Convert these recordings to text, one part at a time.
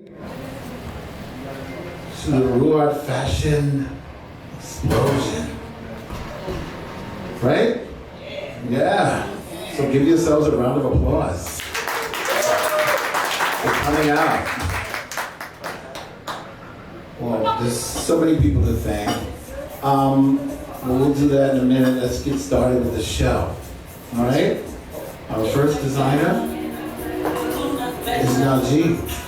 To the Ruart Fashion Explosion. Right? Yeah. So give yourselves a round of applause for coming out. Well, there's so many people to thank. We'll do that in a minute. Let's get started with the show. All right? Our first designer is Najee.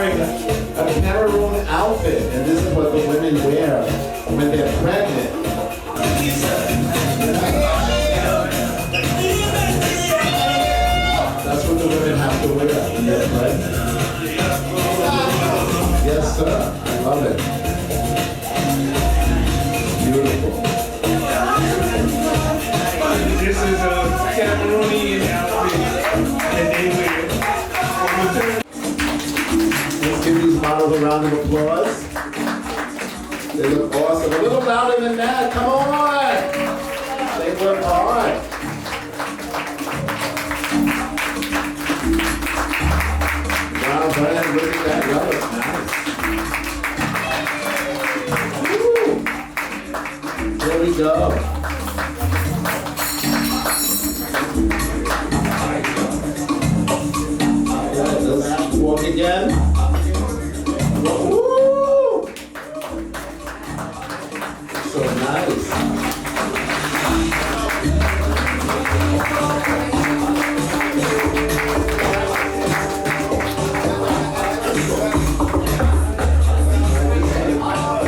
wearing a Cameroon outfit, and this is what the women wear when they're pregnant. That's what the women have to wear when they're pregnant. Yes, sir. I love it. Beautiful. This is a Cameroonian outfit that they wear. Let's give these models a round of applause. They look awesome. A little louder than that. Come on. They work hard. Wow, Brian, look at that. That looks nice. Woo. There we go. Let's walk again. Woo! So nice.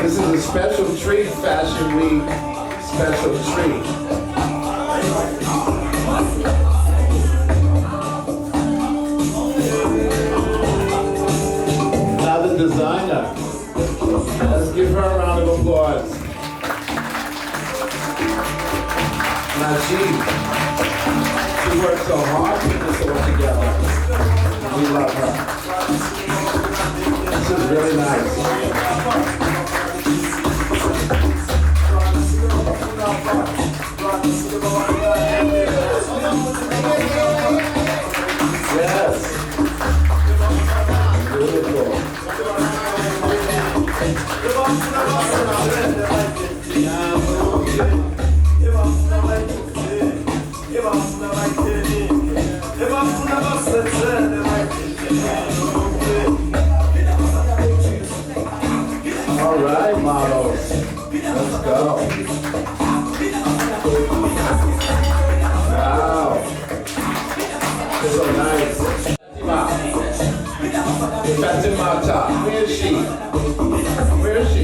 This is a special treat, Fashion Week special treat. Designer. Let's give her a round of applause. Now she worked so hard to put this all together. We love her. This is really nice. Yes. Beautiful. All right, models. Let's go. Wow. It's so nice. Fatimata. Where is she? Where is she?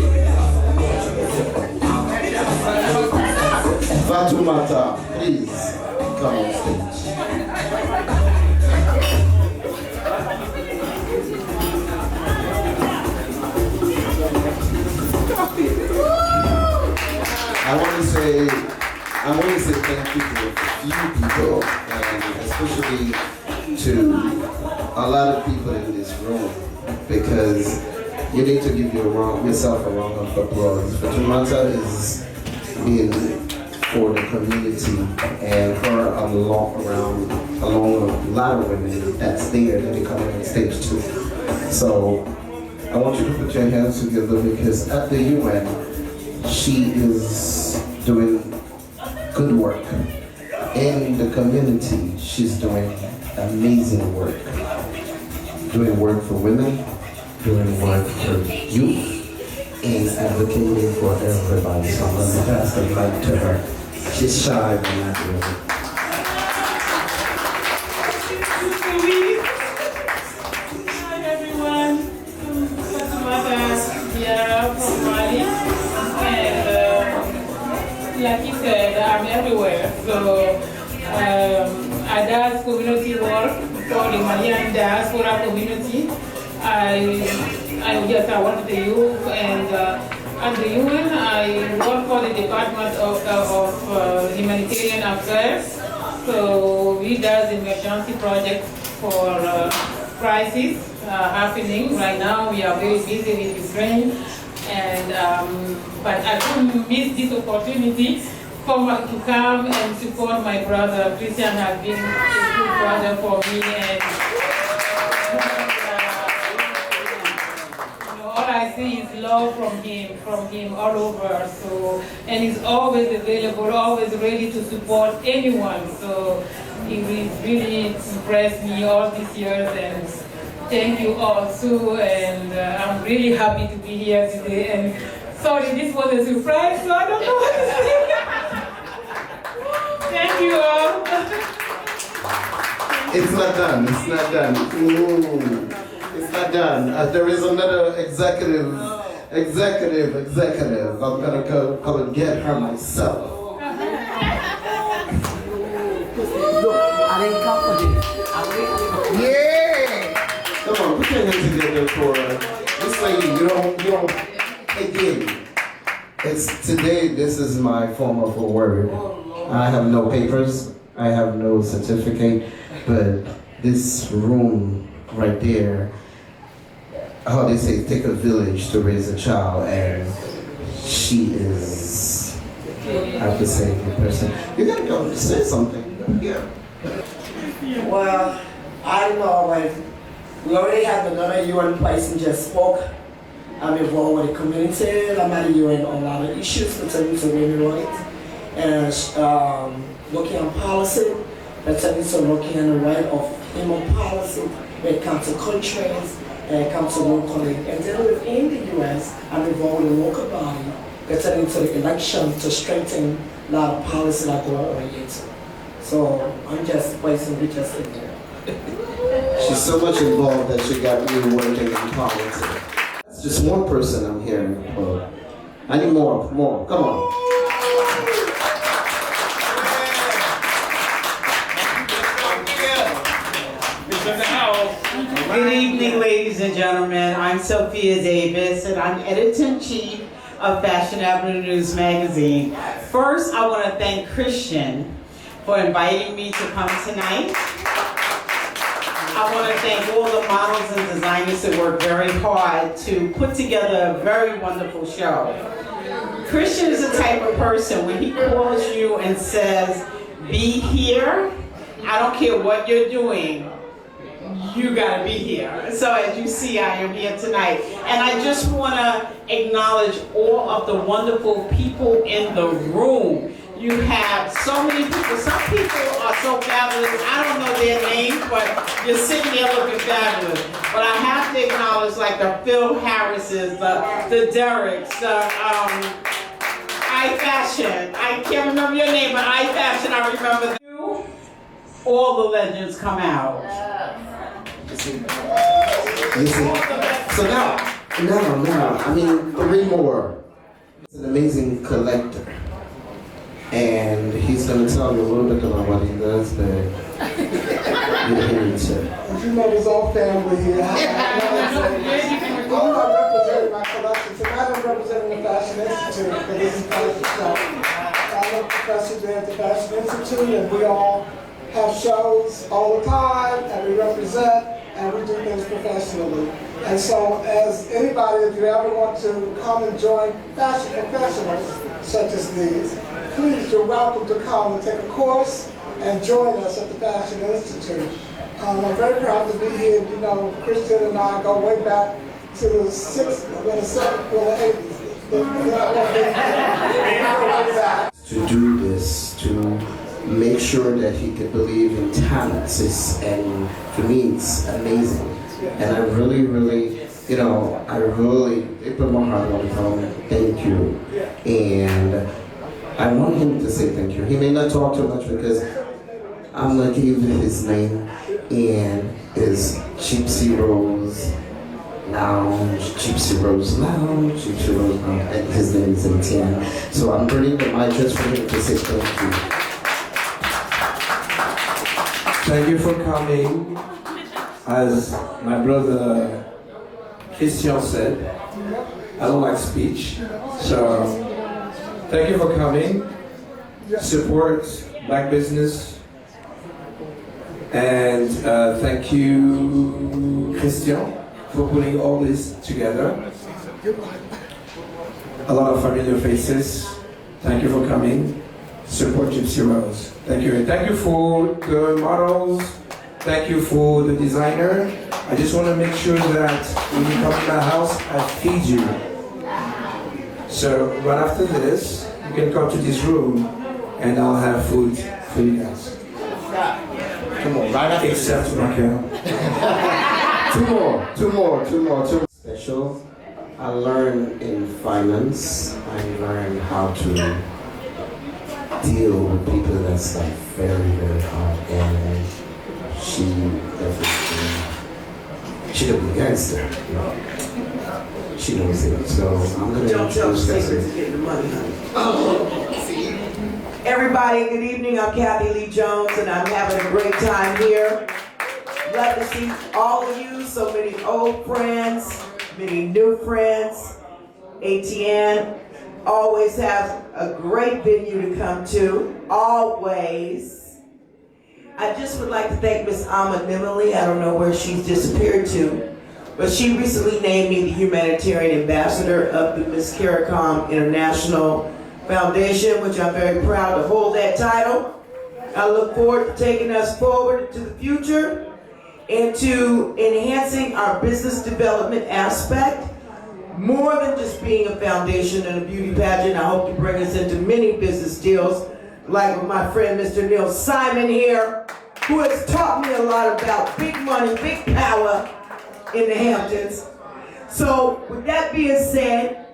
Fatimata, please come on stage. I want to say thank you to a few people, and especially to a lot of people in this room, because you need to give yourself a round of applause. Fatimata is being for the community and for along a lot of women that's there that are coming on stage too. So I want you to put your hands together, because at the UN, she is doing good work. In the community, she's doing amazing work. Doing work for women, doing work for youth, and advocating for everybody. So I'm going to pass the mic to her. She's shy, but not really. Hi everyone, Fatimata here from Mali, and like you said, I'm everywhere. So I does community work for the Malian diaspora community. I work with the youth, and at the UN I work for the Department of Humanitarian Affairs. So we does emergency projects for crisis happening. Right now we are very busy with Ukraine, and but I couldn't miss this opportunity to come and support my brother. Christian has been a good brother for me, and all I see is love from him all over. So, and he's always available, always ready to support anyone. So he really impressed me all these years, and thank you all too. And I'm really happy to be here today. And sorry, this was a surprise, so I don't know what to say. Thank you all. It's not done. It's not done. Ooh. It's not done. There is another executive. I'm gonna go and get her myself. I didn't come for this. Yeah! Come on, put your hands together for this lady. You don't, again, it's today, this is my form of a word. I have no papers, I have no certificate, but this room right there, how they say, take a village to raise a child, and she is, I have to say, the person. You gotta go say something. Yeah. Well, I don't know, like, we already have another UN place and just spoke. I'm involved with the community. I'm at the UN on a lot of issues pertaining to women's rights and working on policy, pertaining to looking at the right of human policy when it comes to countries and it comes to locally. And then within the US, I'm involved with a local body pertaining to the election to strengthen a lot of policy that go on yet. So I'm just basically just in there. She's so much involved that she got me working in politics. That's just one person I'm hearing. I need more. Come on. Good evening, ladies and gentlemen. I'm Sophia Davis, and I'm editor-in-chief of Fashion Avenue News Magazine. First, I want to thank Christian for inviting me to come tonight. I want to thank all the models and designers that worked very hard to put together a very wonderful show. Christian is the type of person, when he calls you and says, be here, I don't care what you're doing, you gotta be here. So as you see, I am here tonight. And I just wanna acknowledge all of the wonderful people in the room. You have so many people. Some people are so fabulous. I don't know their names, but you're sitting there looking fabulous. But I have to acknowledge like the Phil Harrises, the Derricks, the iFashion. I can't remember your name, but iFashion, I remember you. All the legends come out. You see? So now, I mean, 3 more. He's an amazing collector. And he's going to tell you a little bit about what he does, but you need to. You know, there's all family here. I'm not representing my collection. Tonight I'm representing the Fashion Institute for this fashion show. I'm a professor there at the Fashion Institute, and we all have shows all the time, and we represent, and we do things professionally. And so, as anybody, if you ever want to come and join fashion professionals such as these, please, you're welcome to come and take a course and join us at the Fashion Institute. I'm very proud to be here. You know, Christian and I go way back to the 60s, the 70s, the 80s. To do this, to make sure that he could believe in talents, and for me, it's amazing. And I really, it put my heart on the phone. Thank you. And I want him to say thank you. He may not talk too much because I'm gonna give his name, and is Gypsy Rose Lounge, Gypsy Rose Lounge, and his name is Etienne. So I'm bringing the mic just for him to say thank you. Thank you for coming. As my brother Christian said, I don't like speech, so thank you for coming. Support Black business, and thank you, Christian, for putting all this together. A lot of familiar faces. Thank you for coming. Support Gypsy Rose. Thank you. And thank you for the models. Thank you for the designer. I just want to make sure that when you come to my house, I feed you. So right after this, you can come to this room and I'll have food for you guys. Come on, right after Except Raquel. Two more. Special. I learned in finance. I learned how to deal with people that's like very, very hard, and she definitely She could be a gangster. She knows it. So I'm going to Don't tell introduce secrets Gypsy. to get the money, honey. Everybody, good evening. I'm Kathy Lee Jones, and I'm having a great time here. Glad to see all of you, so many old friends, many new friends. ATN always has a great venue to come to, always. I just would like to thank Miss Alma Nimely. I don't know where she's disappeared to, but she recently named me the Humanitarian Ambassador of the Miss CARICOM International Foundation, which I'm very proud to hold that title. I look forward to taking us forward to the future and to enhancing our business development aspect. More than just being a foundation and a beauty pageant, I hope to bring us into many business deals, like with my friend Mr. Neil Simon here, who has taught me a lot about big money, big power in the Hamptons. So with that being said,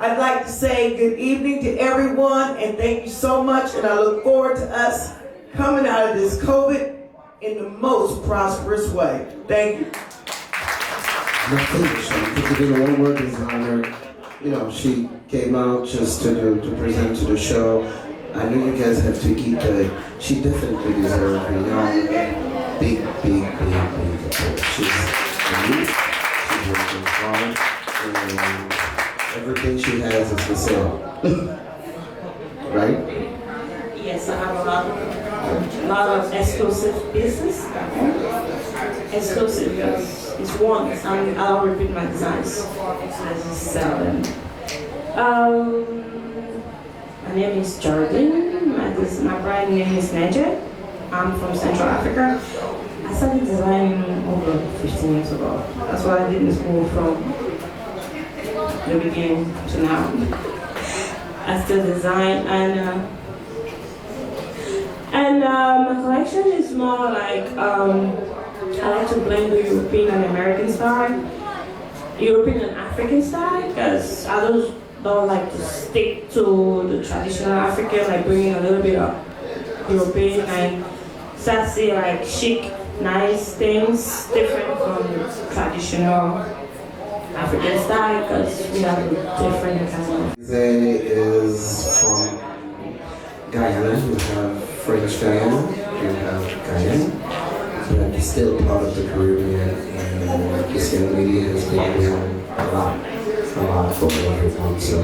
I'd like to say good evening to everyone and thank you so much, and I look forward to us coming out of this COVID in the most prosperous way. Thank you. The one word designer, you know, she came out just to present to the show. I knew you guys had to keep the, she definitely deserves a young, big award. She's unique, she's working hard, and everything she has is for sale. Right? Yes, I have a lot of exclusive business. Exclusive because it's one. I'll repeat my designs. I just sell them. My name is Jordan. My bride name is Najee. I'm from Central Africa. I started designing over 15 years ago. That's what I did in school from the beginning to now. I still design, and my collection is more like I like to blend the European and American style, European and African style, because I don't like to stick to the traditional African, like bringing a little bit of European and sassy, like chic, nice things, different from the traditional African style, because we have a different kind of. They is from Guyana. You have French Guyana, you have Guyana. But it's still part of the Caribbean, and this young lady has been doing a lot for everyone. So,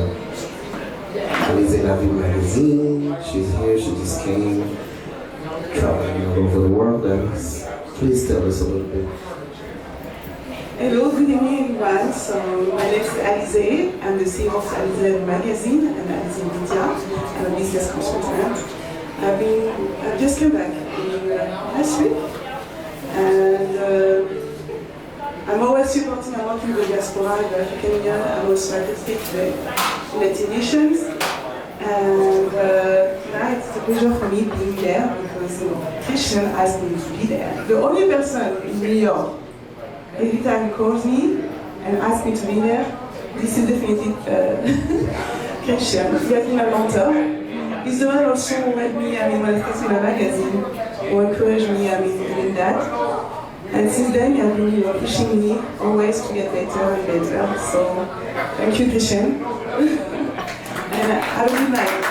Alizé La Vie magazine, she's here, she just came, traveling all over the world, and please tell us a little bit. Hello, good evening everyone. So my name is Alizé. I'm the CEO of Alizé La Vie magazine and Alizé Media. I'm a business consultant. I've just come back last week. And I'm always supporting and working with the diaspora, the African Union, and also artistic, the United Nations. And tonight it's a pleasure for me being there because Christian asked me to be there. The only person in New York, every time he calls me and asks me to be there, this is definitely Christian. He has been my mentor. He's the one also who helped me, when I started my magazine, who encouraged me, doing that. And since then, he has been pushing me always to get better and better. So, thank you, Christian. And have a good night.